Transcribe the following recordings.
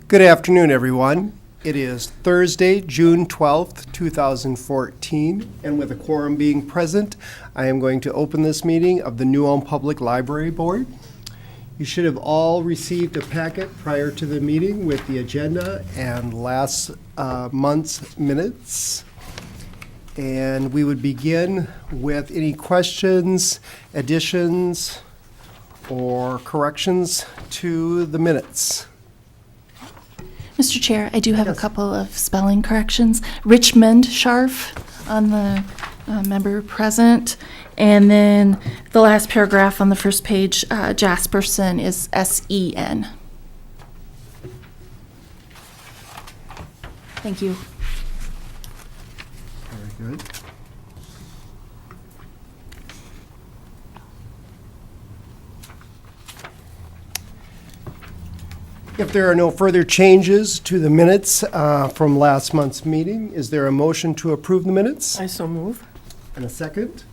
Good afternoon, everyone. It is Thursday, June 12th, 2014, and with a quorum being present, I am going to open this meeting of the New Ulm Public Library Board. You should have all received a packet prior to the meeting with the agenda and last month's minutes. And we would begin with any questions, additions, or corrections to the minutes. Mr. Chair, I do have a couple of spelling corrections. Richmond Scharf on the member present. And then the last paragraph on the first page, Jasperson is S-E-N. Thank you. Very good. If there are no further changes to the minutes from last month's meeting, is there a motion to approve the minutes? I so move. And a second?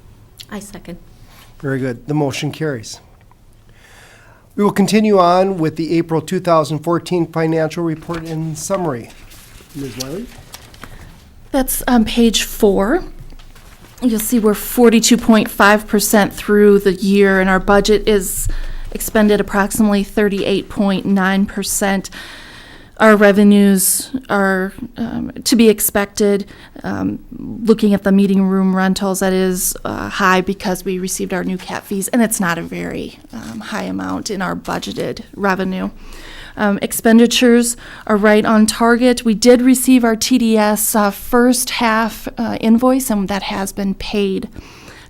I second. Very good. The motion carries. We will continue on with the April 2014 financial report in summary. Ms. Wiley? That's on page 4. You'll see we're 42.5% through the year, and our budget is expended approximately 38.9%. Our revenues are to be expected. Looking at the meeting room rentals, that is high because we received our new cap fees, and it's not a very high amount in our budgeted revenue. Expenditures are right on target. We did receive our TDS first half invoice, and that has been paid.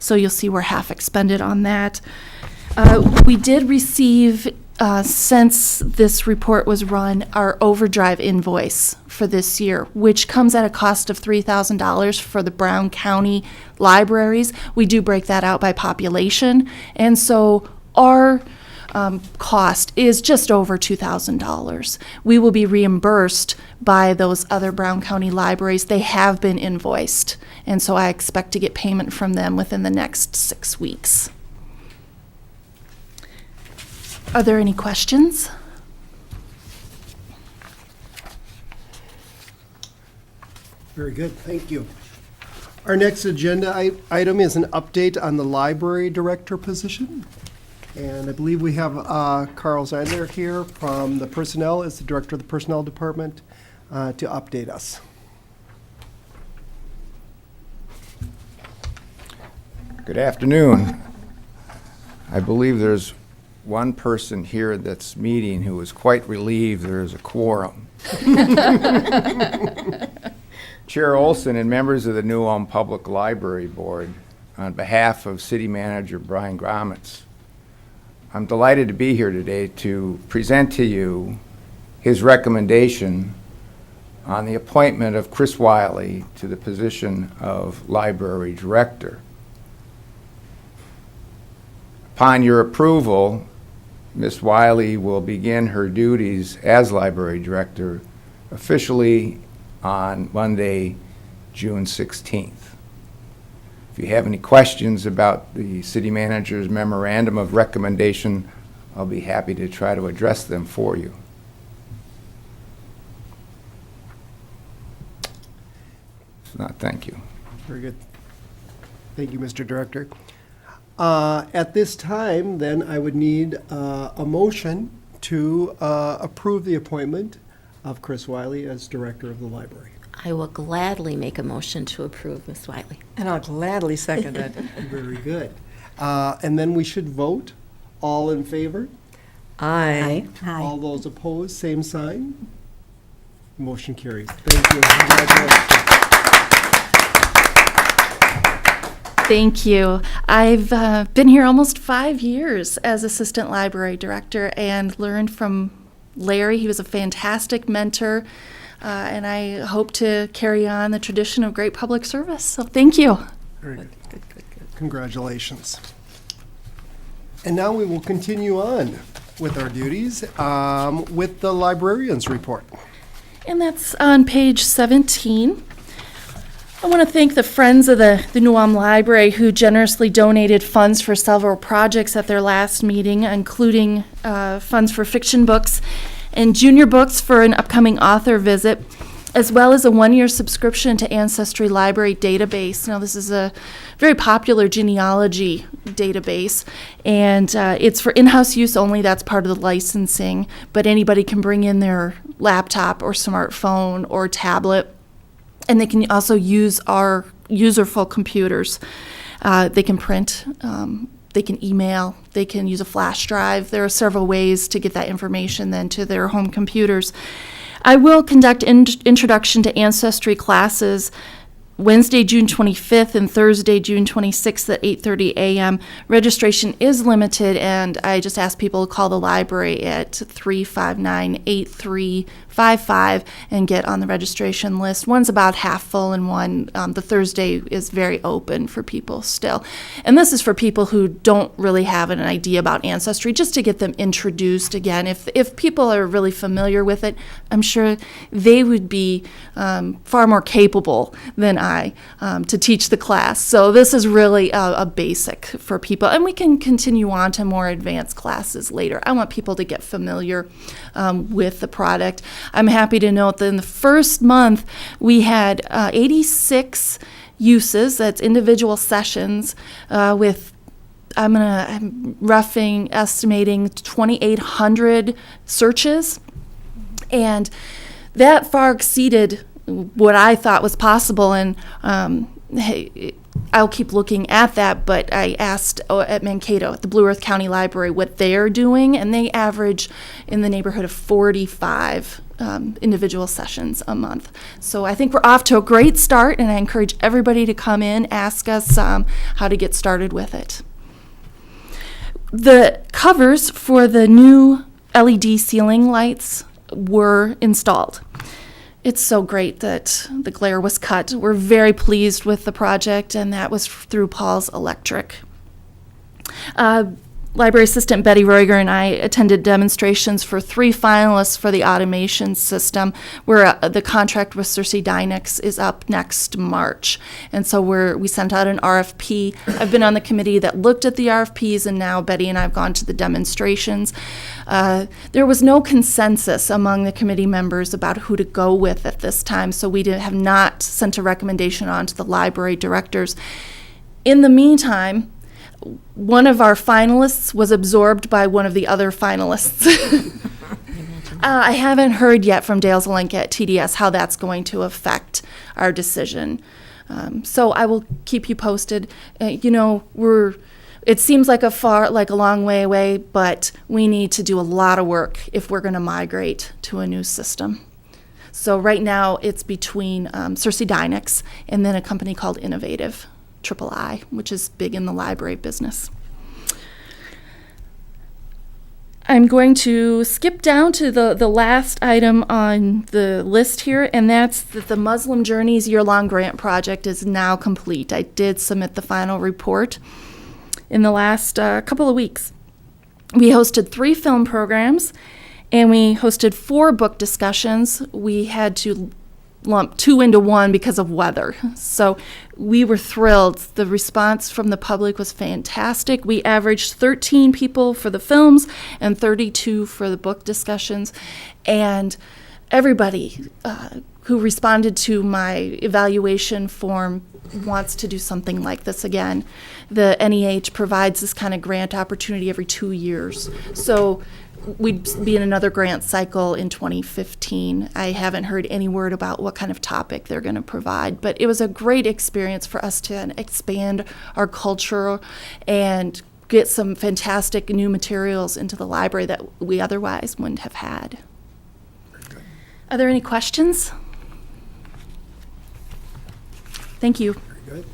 So you'll see we're half expended on that. We did receive, since this report was run, our overdrive invoice for this year, which comes at a cost of $3,000 for the Brown County libraries. We do break that out by population, and so our cost is just over $2,000. We will be reimbursed by those other Brown County libraries. They have been invoiced, and so I expect to get payment from them within the next 6 weeks. Are there any questions? Very good, thank you. Our next agenda item is an update on the library director position. And I believe we have Carl Zeidler here from the personnel, as the director of the personnel department, to update us. Good afternoon. I believe there's one person here that's meeting who is quite relieved there is a quorum. Chair Olson and members of the New Ulm Public Library Board, on behalf of City Manager Brian Gromitz, I'm delighted to be here today to present to you his recommendation on the appointment of Chris Wiley to the position of Library Director. Upon your approval, Ms. Wiley will begin her duties as Library Director officially on Monday, June 16th. If you have any questions about the City Manager's memorandum of recommendation, I'll be happy to try to address them for you. If not, thank you. Very good. Thank you, Mr. Director. At this time, then, I would need a motion to approve the appointment of Chris Wiley as director of the library. I will gladly make a motion to approve, Ms. Wiley. And I'll gladly second it. Very good. And then we should vote. All in favor? Aye. All those opposed, same sign. Motion carries. Thank you. Congratulations. Thank you. I've been here almost 5 years as assistant library director and learned from Larry. He was a fantastic mentor, and I hope to carry on the tradition of great public service. So thank you. Very good. Congratulations. And now we will continue on with our duties with the Librarians Report. And that's on page 17. I want to thank the Friends of the New Ulm Library who generously donated funds for several projects at their last meeting, including funds for fiction books and junior books for an upcoming author visit, as well as a 1-year subscription to Ancestry Library database. Now, this is a very popular genealogy database, and it's for in-house use only. That's part of the licensing, but anybody can bring in their laptop or smartphone or tablet, and they can also use our userful computers. They can print, they can email, they can use a flash drive. There are several ways to get that information then to their home computers. I will conduct introduction to Ancestry classes Wednesday, June 25th and Thursday, June 26th at 8:30 a.m. Registration is limited, and I just ask people to call the library at 359-8355 and get on the registration list. One's about half full, and one, the Thursday, is very open for people still. And this is for people who don't really have an idea about Ancestry, just to get them introduced again. If people are really familiar with it, I'm sure they would be far more capable than I to teach the class. So this is really a basic for people, and we can continue on to more advanced classes later. I want people to get familiar with the product. I'm happy to note that in the first month we had 86 uses, that's individual sessions, with I'm roughing estimating 2,800 searches, and that far exceeded what I thought was possible, and hey, I'll keep looking at that, but I asked at Mankato, at the Blue Earth County Library, what they're doing, and they average in the neighborhood of 45 individual sessions a month. So I think we're off to a great start, and I encourage everybody to come in, ask us how to get started with it. The covers for the new LED ceiling lights were installed. It's so great that the glare was cut. We're very pleased with the project, and that was through Paul's Electric. Library Assistant Betty Roeger and I attended demonstrations for 3 finalists for the automation system, where the contract with Cersei Dynex is up next March. And so we sent out an RFP. I've been on the committee that looked at the RFPs, and now Betty and I have gone to the demonstrations. There was no consensus among the committee members about who to go with at this time, so we have not sent a recommendation on to the library directors. In the meantime, one of our finalists was absorbed by one of the other finalists. I haven't heard yet from Dale Zelenka at TDS how that's going to affect our decision. So I will keep you posted. It seems like a long way away, but we need to do a lot of work if we're going to migrate to a new system. So right now it's between Cersei Dynex and then a company called Innovative. III, which is big in the library business. I'm going to skip down to the last item on the list here, and that's that the Muslim Journeys year-long grant project is now complete. I did submit the final report in the last couple of weeks. We hosted 3 film programs, and we hosted 4 book discussions. We had to lump 2 into 1 because of weather. So we were thrilled. The response from the public was fantastic. We averaged 13 people for the films and 32 for the book discussions. And everybody who responded to my evaluation form wants to do something like this again. The NEH provides this kind of grant opportunity every 2 years. So we'd be in another grant cycle in 2015. I haven't heard any word about what kind of topic they're going to provide, but it was a great experience for us to expand our culture and get some fantastic new materials into the library that we otherwise wouldn't have had. Are there any questions? Thank you. Very good.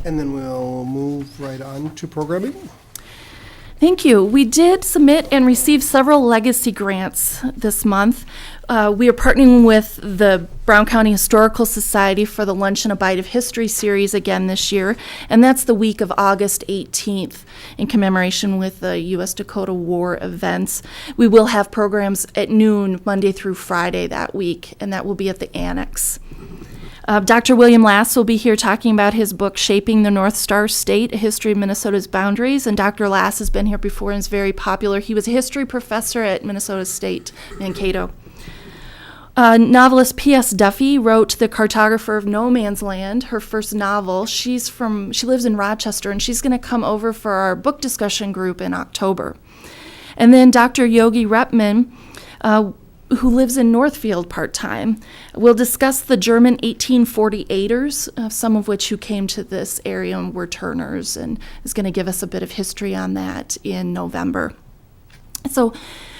And then we'll move right on to programming. Thank you. We did submit and receive several legacy grants this month. We are partnering with the Brown County Historical Society for the Lunch and a Bite of History series again this year, and that's the week of August 18th in commemoration with the U.S. Dakota War events. We will have programs at noon Monday through Friday that week, and that will be at the Annex. Dr. William Lass will be here talking about his book, Shaping the North Star State, A History of Minnesota's Boundaries. And Dr. Lass has been here before and is very popular. He was a history professor at Minnesota State, Mankato. Novelist P.S. Duffy wrote The Cartographer of No Man's Land, her first novel. She lives in Rochester, and she's going to come over for our book discussion group in October. And then Dr. Yogi Repman, who lives in Northfield part-time, will discuss the German 1848ers, some of which who came to this area and were Turners, and is going to give us a bit of history on that in November. So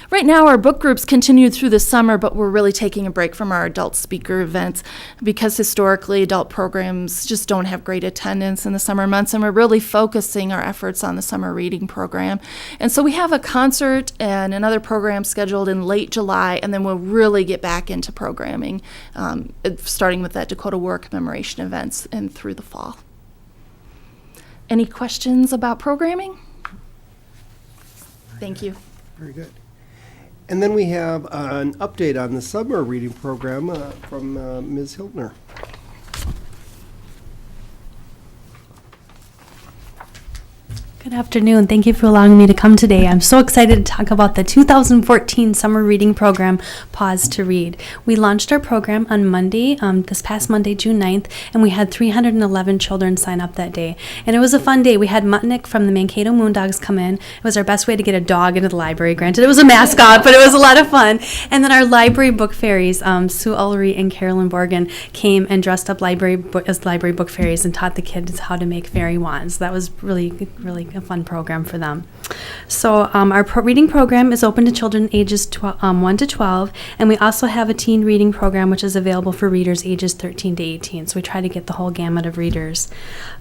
right now, our book groups continued through the summer, but we're really taking a break from our adult speaker events because historically adult programs just don't have great attendance in the summer months, and we're really focusing our efforts on the summer reading program. And so we have a concert and another program scheduled in late July, and then we'll really get back into programming, starting with that Dakota War commemoration events and through the fall. Any questions about programming? Thank you. Very good. And then we have an update on the summer reading program from Ms. Hiltner. Good afternoon. Thank you for allowing me to come today. I'm so excited to talk about the 2014 summer reading program, Pause to Read. We launched our program on Monday, this past Monday, June 9th, and we had 311 children sign up that day. And it was a fun day. We had Mutnick from the Mankato Moondogs come in. It was our best way to get a dog into the library. Granted, it was a mascot, but it was a lot of fun. And then our library book fairies, Sue Ullery and Carolyn Borgen, came and dressed up as library book fairies and taught the kids how to make fairy wands. That was really a fun program for them. So our reading program is open to children ages 1 to 12, and we also have a teen reading program which is available for readers ages 13 to 18. So we try to get the whole gamut of readers.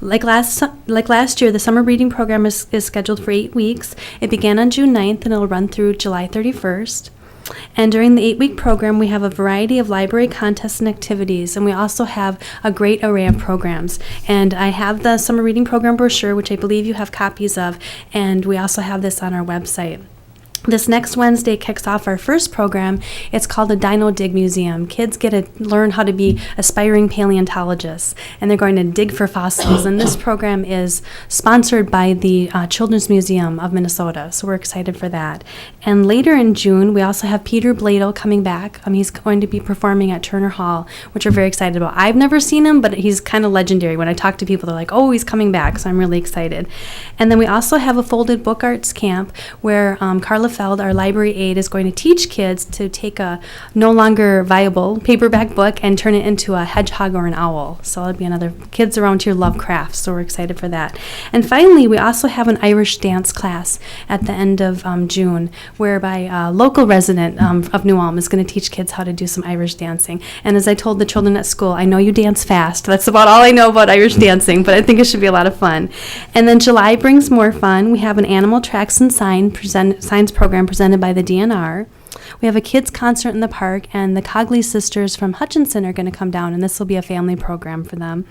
Like last year, the summer reading program is scheduled for 8 weeks. It began on June 9th and it'll run through July 31st. And during the 8-week program, we have a variety of library contests and activities, and we also have a great array of programs. And I have the summer reading program brochure, which I believe you have copies of, and we also have this on our website. This next Wednesday kicks off our first program. It's called the Dino Dig Museum. Kids get to learn how to be aspiring paleontologists, and they're going to dig for fossils. And this program is sponsored by the Children's Museum of Minnesota, so we're excited for that. And later in June, we also have Peter Bladel coming back. He's going to be performing at Turner Hall, which we're very excited about. I've never seen him, but he's kind of legendary. When I talk to people, they're like, oh, he's coming back, so I'm really excited. And then we also have a folded book arts camp where Carla Feld, our library aide, is going to teach kids to take a no longer viable paperback book and turn it into a hedgehog or an owl. So it'll be another, kids around here love crafts, so we're excited for that. And finally, we also have an Irish dance class at the end of June, whereby a local resident of New Ulm is going to teach kids how to do some Irish dancing. And as I told the children at school, I know you dance fast. That's about all I know about Irish dancing, but I think it should be a lot of fun. And then July brings more fun. We have an animal tracks and signs program presented by the DNR. We have a kids concert in the park, and the Cogley sisters from Hutchinson are going to come down, and this will be a family program for them.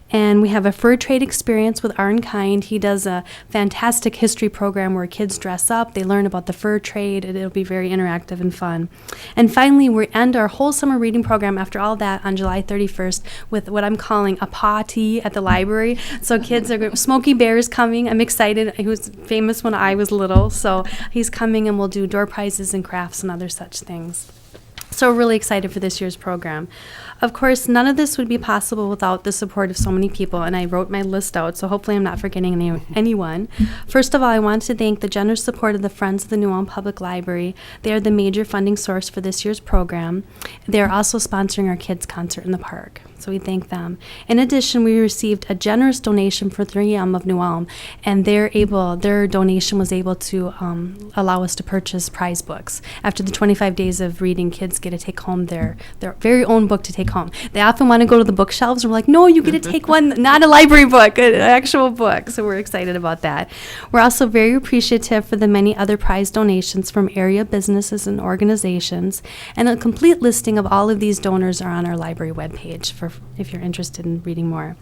And we have a fur trade experience with Arn Kind. He does a fantastic history program where kids dress up, they learn about the fur trade, and it'll be very interactive and fun. And finally, we end our whole summer reading program after all that on July 31st with what I'm calling a party at the library. So kids are, Smokey Bear is coming. I'm excited. He was famous when I was little, so he's coming, and we'll do door prizes and crafts and other such things. So we're really excited for this year's program. Of course, none of this would be possible without the support of so many people, and I wrote my list out, so hopefully I'm not forgetting anyone. First of all, I want to thank the generous support of the Friends of the New Ulm Public Library. They are the major funding source for this year's program. They are also sponsoring our kids' concert in the park, so we thank them. In addition, we received a generous donation for 3M of New Ulm, and their donation was able to allow us to purchase prize books. After the 25 days of reading, kids get to take home their very own book to take home. They often want to go to the bookshelves, and we're like, no, you get to take one, not a library book, an actual book. So we're excited about that. We're also very appreciative for the many other prize donations from area businesses and organizations, and a complete listing of all of these donors are on our library webpage if you're interested in reading more.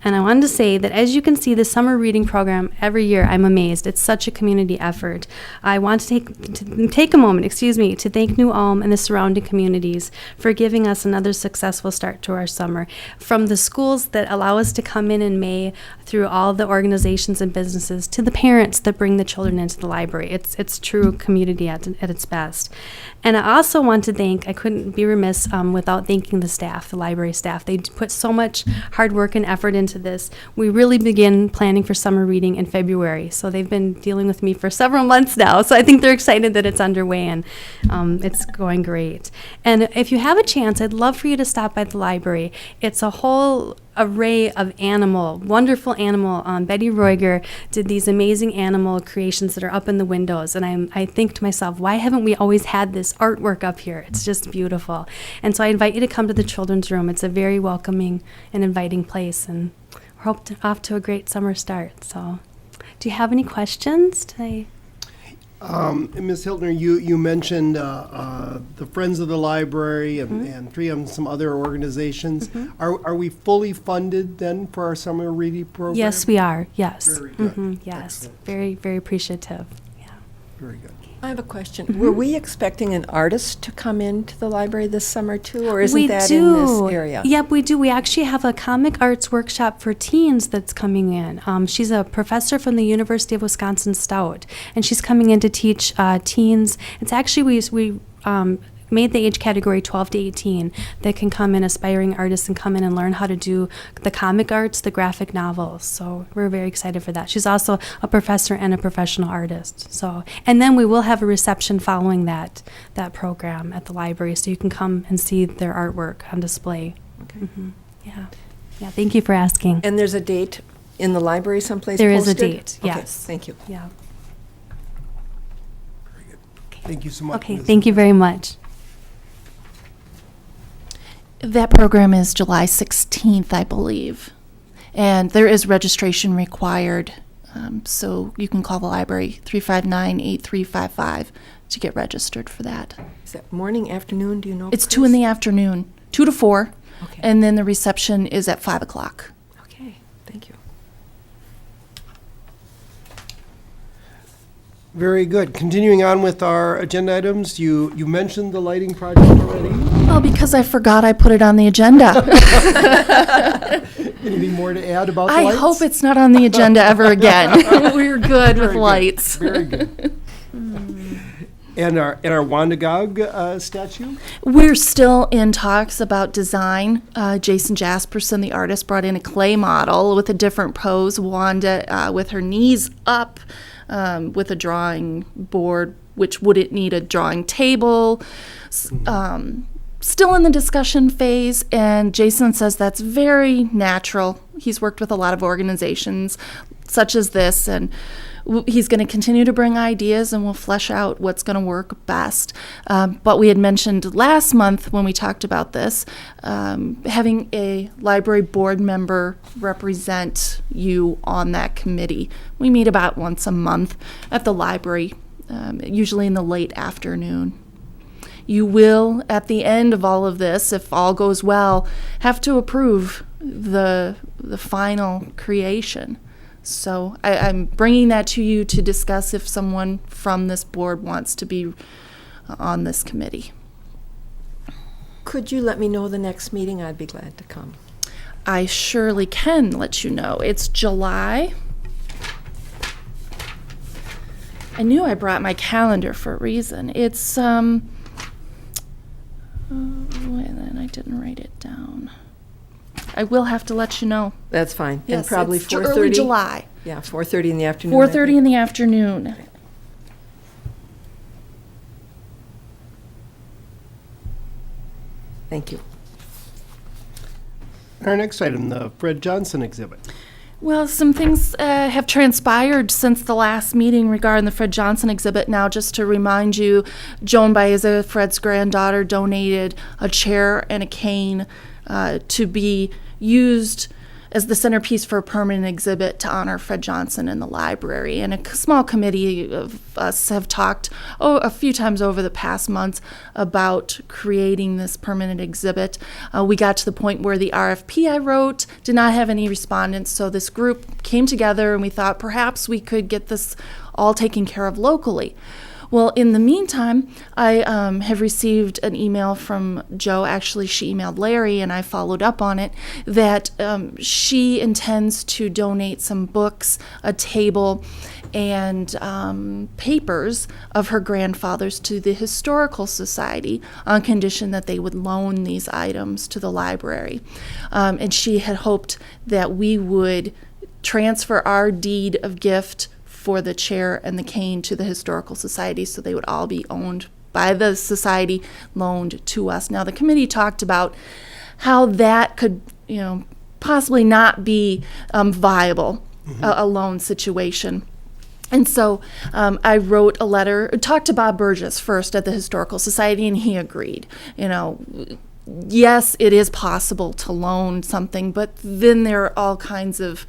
And I wanted to say that as you can see, the summer reading program every year, I'm amazed. It's such a community effort. I want to take a moment, to thank New Ulm and the surrounding communities for giving us another successful start to our summer. From the schools that allow us to come in May, through all the organizations and businesses, to the parents that bring the children into the library. It's true community at its best. And I also want to thank, I couldn't be remiss without thanking the staff, the library staff. They put so much hard work and effort into this. We really begin planning for summer reading in February. So they've been dealing with me for several months now. So I think they're excited that it's underway, and it's going great. And if you have a chance, I'd love for you to stop by the library. It's a whole array of wonderful animal. Betty Roiger did these amazing animal creations that are up in the windows, and I think to myself, why haven't we always had this artwork up here? It's just beautiful. And so I invite you to come to the children's room. It's a very welcoming and inviting place, and we're off to a great summer start. So do you have any questions today? Ms. Hiltner, you mentioned the Friends of the Library and some other organizations. Are we fully funded then for our summer reading program? Yes, we are. Yes. Very good. Yes. Excellent. Very, very appreciative. Yeah. Very good. I have a question. Were we expecting an artist to come into the library this summer too, or isn't We that do. in this area? Yep, we do. We actually have a comic arts workshop for teens that's coming in. She's a professor from the University of Wisconsin Stout, and she's coming in to teach teens. It's actually, we made the age category 12 to 18 that can come in, aspiring artists, and come in and learn how to do the comic arts, the graphic novels. So we're very excited for that. She's also a professor and a professional artist. So, and then we will have a reception following that program at the library, so you can come and see their artwork on display. Okay. Yeah. Yeah, thank you for asking. And there's a date in the library someplace There is a posted? date, Okay, yes. thank you. Yeah. Thank you so much. Okay, Ms. thank you very much. That program is July 16th, I believe. And there is registration required. So you can call the library, 359-8355, to get registered for that. Is that morning, afternoon, do you know? It's Chris? 2 in the afternoon, 2 to 4. Okay. And then the reception is at 5 o'clock. Okay, thank you. Very good. Continuing on with our agenda items, you mentioned the lighting project already. Oh, because I forgot I put it on the agenda. Anything more to add about the I lights? hope it's not on the agenda ever again. We're good with Very good. lights. Very good. And our Wandagog statue? We're still in talks about design. Jason Jasperson, the artist, brought in a clay model with a different pose. Wanda with her knees up with a drawing board, which wouldn't need a drawing table. Still in the discussion phase, and Jason says that's very natural. He's worked with a lot of organizations such as this, and he's going to continue to bring ideas, and we'll flesh out what's going to work best. But we had mentioned last month when we talked about this, having a library board member represent you on that committee. We meet about once a month at the library, usually in the late afternoon. You will, at the end of all of this, if all goes well, have to approve the final creation. So I'm bringing that to you to discuss if someone from this board wants to be on this committee. Could you let me know the next meeting? I'd be glad to come. I surely can let you know. It's July. I knew I brought my calendar for a reason. It's, and then I didn't write it down. I will have to let you know. That's fine. Yes, And probably it's 4:30? early July. Yeah, 4:30 in the afternoon. 4:30 in the afternoon. Thank you. Our next item, the Fred Johnson exhibit. Well, some things have transpired since the last meeting regarding the Fred Johnson exhibit. Now, just to remind you, Joan Baeza, Fred's granddaughter, donated a chair and a cane to be used as the centerpiece for a permanent exhibit to honor Fred Johnson in the library. And a small committee of us have talked a few times over the past months about creating this permanent exhibit. We got to the point where the RFP I wrote did not have any respondents, so this group came together and we thought perhaps we could get this all taken care of locally. Well, in the meantime, I have received an email from Jo. Actually, she emailed Larry, and I followed up on it, that she intends to donate some books, a table, and papers of her grandfather's to the Historical Society on condition that they would loan these items to the library. And she had hoped that we would transfer our deed of gift for the chair and the cane to the Historical Society, so they would all be owned by the society, loaned to us. Now, the committee talked about how that could, possibly not be viable, a loan situation. And so I wrote a letter, talked to Bob Burgess first at the Historical Society, and he agreed. Yes, it is possible to loan something, but then there are all kinds of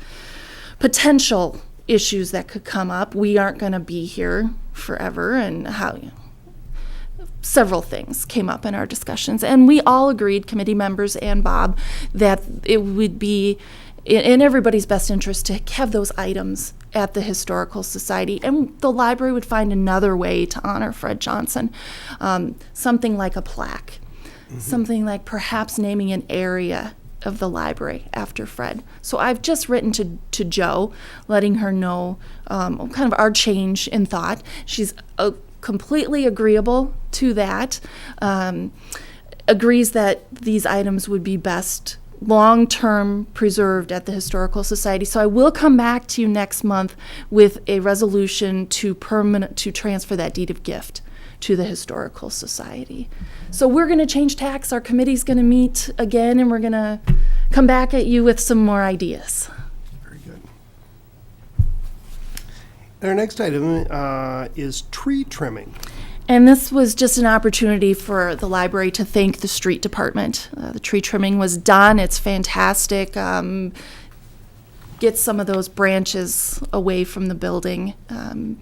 potential issues that could come up. We aren't going to be here forever, and several things came up in our discussions, and we all agreed, committee members and Bob, that it would be in everybody's best interest to have those items at the Historical Society, and the library would find another way to honor Fred Johnson, something like a plaque, something like perhaps naming an area of the library after Fred. So I've just written to Jo, letting her know kind of our change in thought. She's completely agreeable to that, agrees that these items would be best long-term preserved at the Historical Society. So I will come back to you next month with a resolution to transfer that deed of gift to the Historical Society. So we're going to change tacks. Our committee's going to meet again, and we're going to come back at you with some more ideas. Very good. Our next item is tree trimming. And this was just an opportunity for the library to thank the street department. The tree trimming was done. It's fantastic. Get some of those branches away from the building,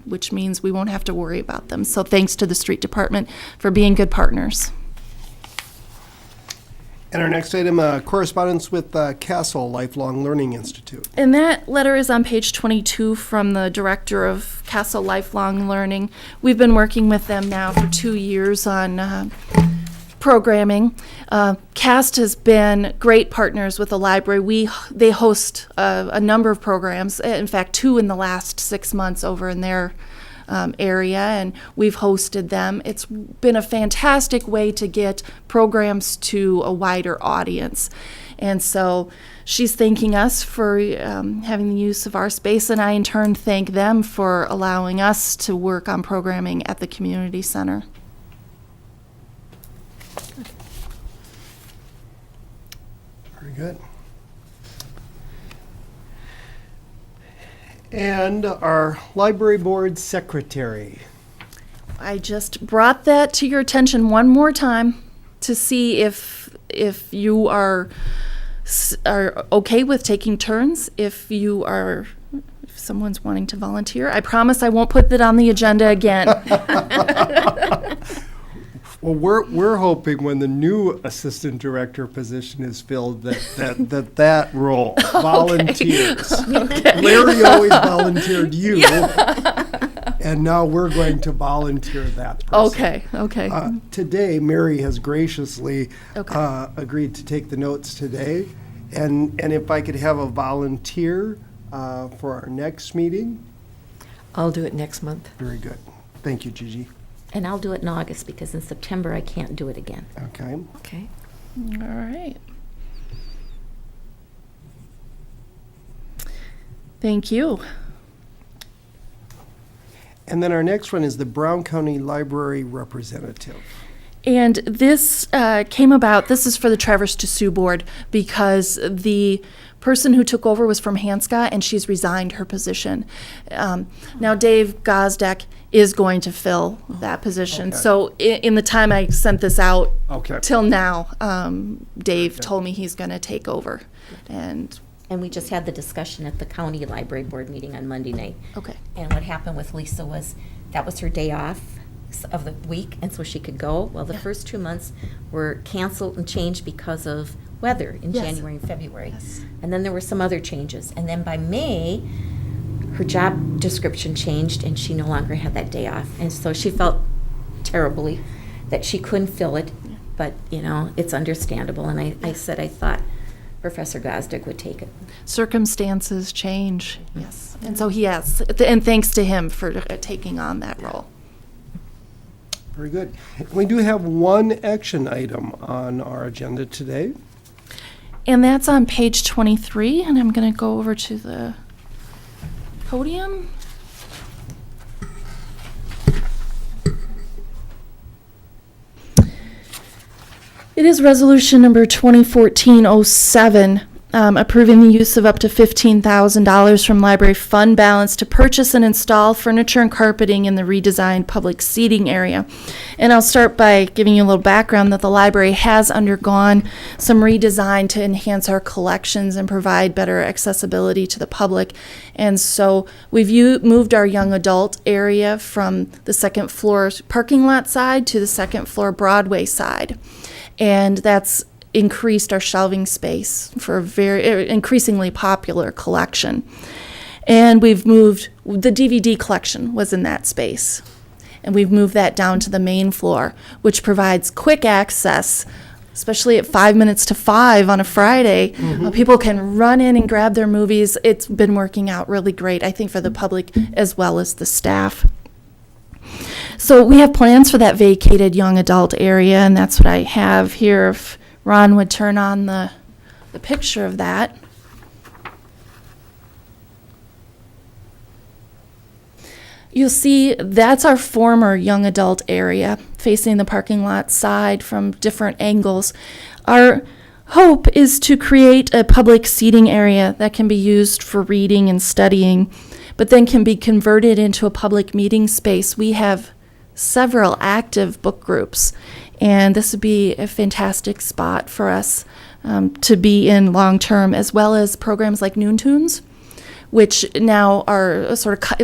which means we won't have to worry about them. So thanks to the street department for being good partners. And our next item, correspondence with Castle Lifelong Learning Institute. And that letter is on page 22 from the director of Castle Lifelong Learning. We've been working with them now for 2 years on programming. CAST has been great partners with the library. They host a number of programs, in fact 2 in the last 6 months over in their area, and we've hosted them. It's been a fantastic way to get programs to a wider audience. And so she's thanking us for having the use of our space, and I in turn thank them for allowing us to work on programming at the community center. Very good. And our library board secretary. I just brought that to your attention one more time to see if you are okay with taking turns, if someone's wanting to volunteer. I promise I won't put that on the agenda again. Well, we're hoping when the new assistant director position is filled that role volunteers. Larry always volunteered you, and now we're going to volunteer that person. Okay. Today, Mary has graciously agreed to take the notes today, and if I could have a volunteer for our next meeting. I'll do it next month. Very good. Thank you, Gigi. And I'll do it in August because in September I can't do it again. Okay. Okay. All right. Thank you. And then our next one is the Brown County Library Representative. And this came about, this is for the Traverse to Sioux Board, because the person who took over was from Hanska, and she's resigned her position. Now Dave Gosdeck is going to fill that position. Okay. So in the time I sent this out Okay. till now, Dave told me he's going to take over. And And we just had the discussion at the county library board meeting on Monday night. Okay. And what happened with Lisa was, that was her day off of the week, and so she could go. Well, the first 2 months were canceled and changed because of weather in Yes. January and February. Yes. And then there were some other changes. And then by May, her job description changed, and she no longer had that day off. And so she felt terribly that she couldn't fill it, but, you know, it's understandable. And I said I thought Professor Gosdick would take it. Circumstances change, yes. And so he has, and thanks to him for taking on that role. Very good. We do have one action item on our agenda today. And that's on page 23, and I'm going to go over to the podium. It is resolution number 2014-07, approving the use of up to $15,000 from library fund balance to purchase and install furniture and carpeting in the redesigned public seating area. And I'll start by giving you a little background that the library has undergone some redesign to enhance our collections and provide better accessibility to the public. And so we've moved our young adult area from the second floor parking lot side to the second floor Broadway side. And that's increased our shelving space for a very increasingly popular collection. And we've moved, the DVD collection was in that space. And we've moved that down to the main floor, which provides quick access, especially at 5 minutes to 5 on a Friday. People can run in and grab their movies. It's been working out really great, I think, for the public as well as the staff. So we have plans for that vacated young adult area, and that's what I have here. If Ron would turn on the picture of that. You'll see that's our former young adult area, facing the parking lot side from different angles. Our hope is to create a public seating area that can be used for reading and studying, but then can be converted into a public meeting space. We have several active book groups, and this would be a fantastic spot for us to be in long term, as well as programs like Noon Tunes, which now are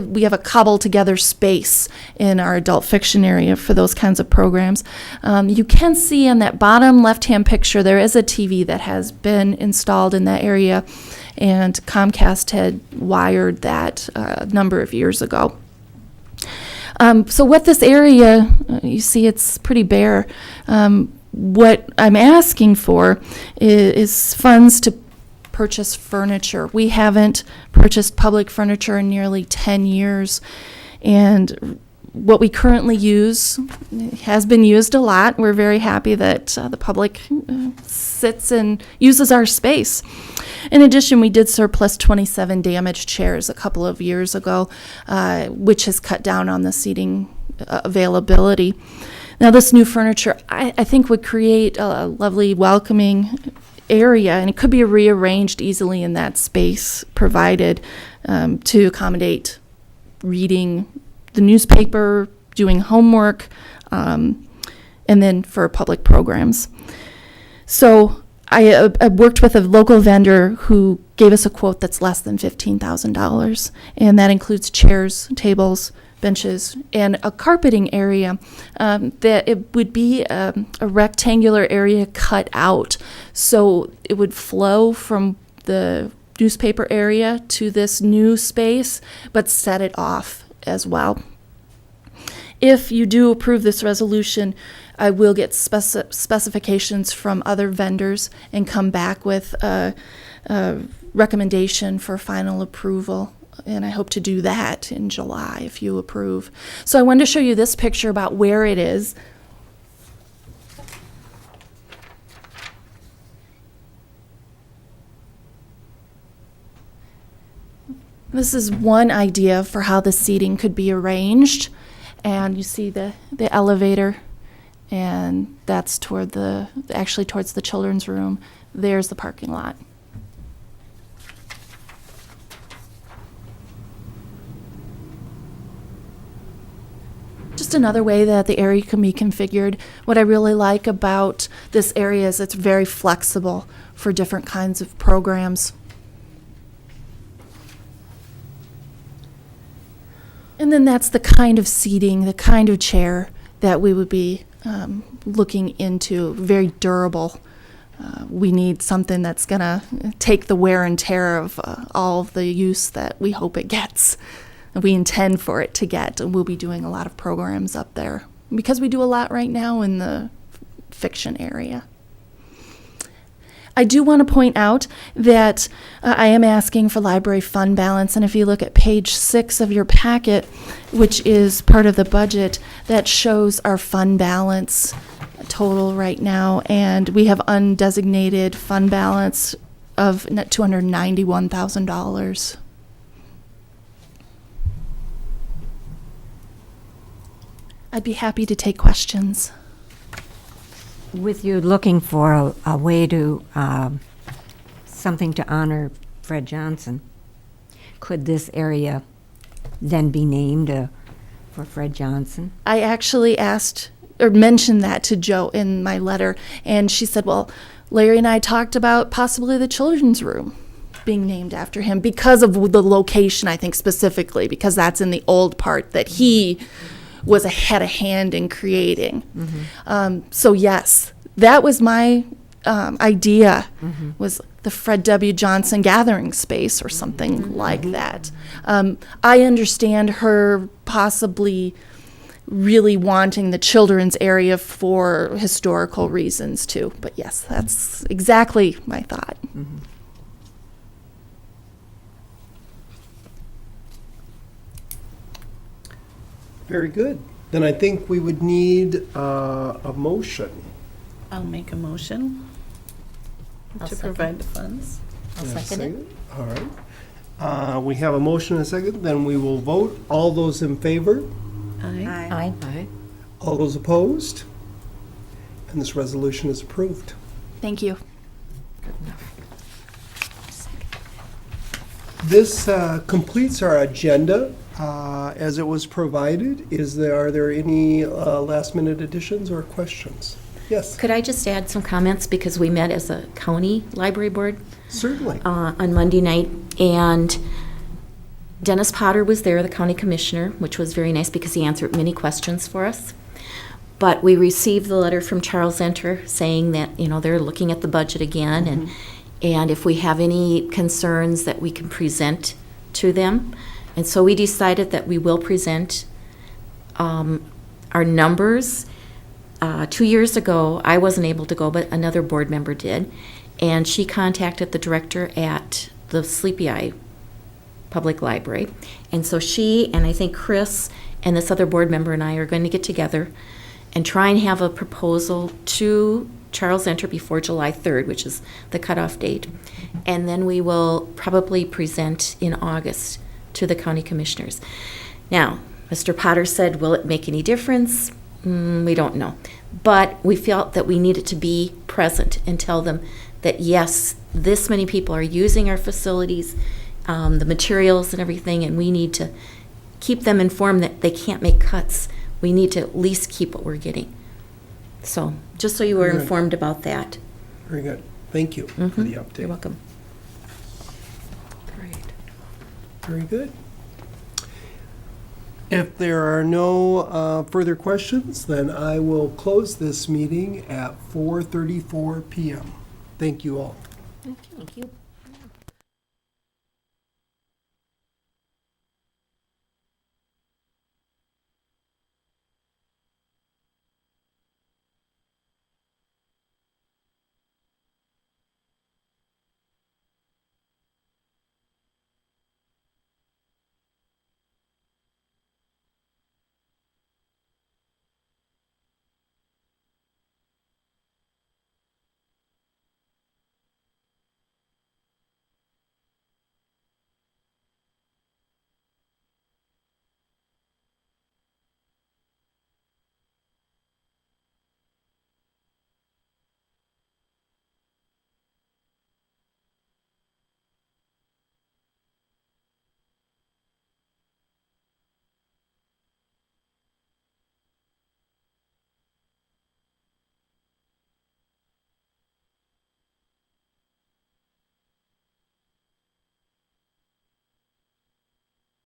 we have a cobbled together space in our adult fiction area for those kinds of programs. You can see in that bottom left-hand picture, there is a TV that has been installed in that area, and Comcast had wired that a number of years ago. So what this area, you see it's pretty bare. What I'm asking for is funds to purchase furniture. We haven't purchased public furniture in nearly 10 years. And what we currently use has been used a lot. We're very happy that the public sits and uses our space. In addition, we did surplus 27 damaged chairs a couple of years ago, which has cut down on the seating availability. Now, this new furniture, I think, would create a lovely, welcoming area, and it could be rearranged easily in that space provided to accommodate reading the newspaper, doing homework, and then for public programs. So I worked with a local vendor who gave us a quote that's less than $15,000, and that includes chairs, tables, benches, and a carpeting area. That it would be a rectangular area cut out, so it would flow from the newspaper area to this new space, but set it off as well. If you do approve this resolution, I will get specifications from other vendors and come back with a recommendation for final approval. And I hope to do that in July if you approve. So I wanted to show you this picture about where it is. This is one idea for how the seating could be arranged. And you see the elevator, and that's toward towards the children's room. There's the parking lot. Just another way that the area can be configured. What I really like about this area is it's very flexible for different kinds of programs. And then that's the kind of seating, the kind of chair that we would be looking into, very durable. We need something that's going to take the wear and tear of all of the use that we hope it gets. And we intend for it to get, and we'll be doing a lot of programs up there because we do a lot right now in the fiction area. I do want to point out that I am asking for library fund balance, and if you look at page 6 of your packet, which is part of the budget, that shows our fund balance total right now, and we have undesignated fund balance of $291,000. I'd be happy to take questions. With you looking for a way to, something to honor Fred Johnson, could this area then be named for Fred Johnson? I actually asked or mentioned that to Jo in my letter, and she said, well, Larry and I talked about possibly the children's room being named after him because of the location, I think specifically, because that's in the old part that he had a hand in creating. So yes, that was my idea, was the Fred W. Johnson Gathering Space or something like that. I understand her possibly really wanting the children's area for historical reasons too. But yes, that's exactly my thought. Very good. Then I think we would need a motion. I'll make a motion I'll to second. provide the funds. I'll second it. All right. We have a motion and a second, then we will vote. All those in favor? Aye. Aye. All those opposed? And this resolution is approved. Thank you. This completes our agenda as it was provided. Are there any last-minute additions or questions? Yes, Could I just add some comments, because we met as a county library board certainly. on Monday night, and Dennis Potter was there, the county commissioner, which was very nice because he answered many questions for us. But we received the letter from Charles Enter saying that, they're looking at the budget again, and if we have any concerns that we can present to them. And so we decided that we will present our numbers. 2 years ago, I wasn't able to go, but another board member did. And she contacted the director at the Sleepy Eye Public Library. And so she, and I think Chris, and this other board member and I are going to get together and try and have a proposal to Charles Enter before July 3rd, which is the cutoff date. And then we will probably present in August to the county commissioners. Now, Mr. Potter said, will it make any difference? We don't know. But we felt that we needed to be present and tell them that, yes, this many people are using our facilities, the materials and everything, and we need to keep them informed that they can't make cuts. We need to at least keep what we're getting. So, just so you were Good. informed about that. Very good. Thank you for the update. You're welcome. Very good. If there are no further questions, then I will close this meeting at 4:34 p.m. Thank you all. Thank you.